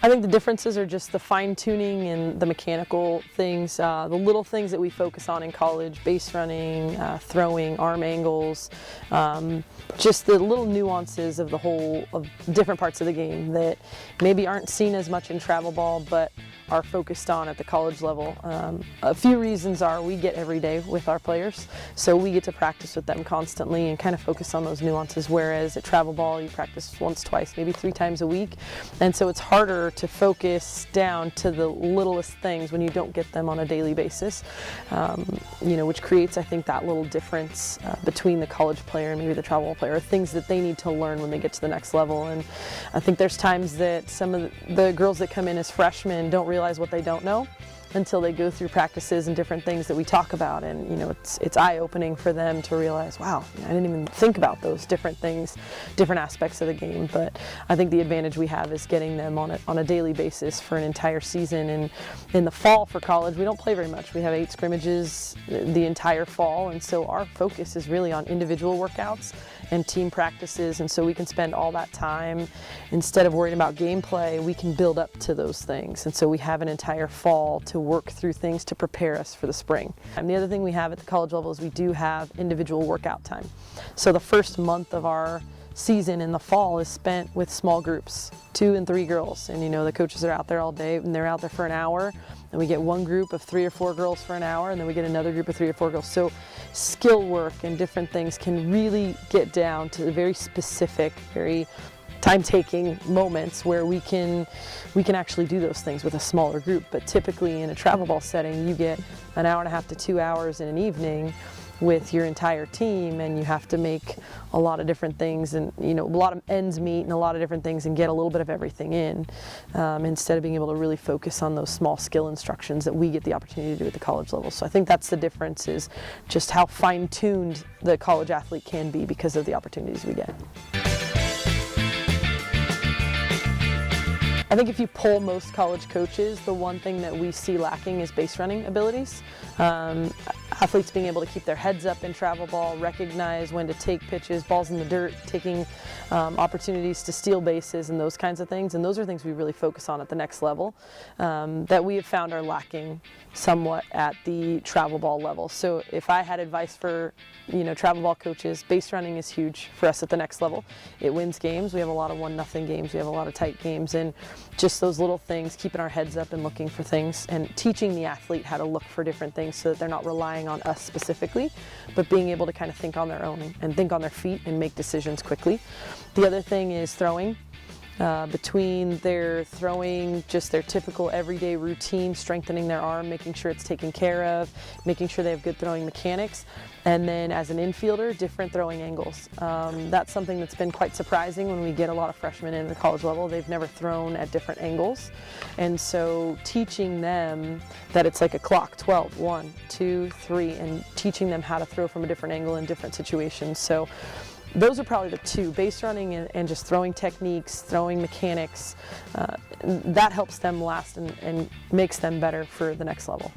I think the differences are just the fine-tuning and the mechanical things, the little things that we focus on in college, base running, throwing, arm angles, just the little nuances of the whole, of different parts of the game that maybe aren't seen as much in travel ball, but are focused on at the college level. A few reasons are we get every day with our players, so we get to practice with them constantly and kind of focus on those nuances, whereas at travel ball you practice once, twice, maybe 3 times a week, and so it's harder to focus down to the littlest things when you don't get them on a daily basis, which creates, I think, that little difference between the college player and maybe the travel ball player, things that they need to learn when they get to the next level. And I think there's times that some of the girls that come in as freshmen don't realize what they don't know until they go through practices and different things that we talk about, and it's eye-opening for them to realize, wow, I didn't even think about those different things, different aspects of the game. But I think the advantage we have is getting them on a daily basis for an entire season. And in the fall for college, we don't play very much. We have 8 scrimmages the entire fall, and so our focus is really on individual workouts and team practices, and so we can spend all that time, instead of worrying about gameplay, we can build up to those things. And so we have an entire fall to work through things to prepare us for the spring. And the other thing we have at the college level is we do have individual workout time. So the first month of our season in the fall is spent with small groups, 2 and 3 girls, and the coaches are out there all day, and they're out there for an hour, and we get one group of 3 or 4 girls for an hour, and then we get another group of 3 or 4 girls. So skill work and different things can really get down to very specific, very time-taking moments where we can actually do those things with a smaller group. But typically in a travel ball setting, you get an hour and a half to 2 hours in an evening with your entire team, and you have to make a lot of different things, and a lot of ends meet and a lot of different things, and get a little bit of everything in, instead of being able to really focus on those small skill instructions that we get the opportunity to do at the college level. So I think that's the difference, is just how fine-tuned the college athlete can be because of the opportunities we get. I think if you poll most college coaches, the one thing that we see lacking is base running abilities. Athletes being able to keep their heads up in travel ball, recognize when to take pitches, balls in the dirt, taking opportunities to steal bases and those kinds of things. And those are things we really focus on at the next level that we have found are lacking somewhat at the travel ball level. So if I had advice for travel ball coaches, base running is huge for us at the next level. It wins games. We have a lot of 1-0 games. We have a lot of tight games, and just those little things, keeping our heads up and looking for things, and teaching the athlete how to look for different things so that they're not relying on us specifically, but being able to kind of think on their own and think on their feet and make decisions quickly. The other thing is throwing. Between their throwing, just their typical everyday routine, strengthening their arm, making sure it's taken care of, making sure they have good throwing mechanics, and then as an infielder, different throwing angles. That's something that's been quite surprising when we get a lot of freshmen in the college level. They've never thrown at different angles, and so teaching them that it's like a clock, 12, 1, 2, 3, and teaching them how to throw from a different angle in different situations. So those are probably the 2, base running and just throwing techniques, throwing mechanics. That helps them last and makes them better for the next level.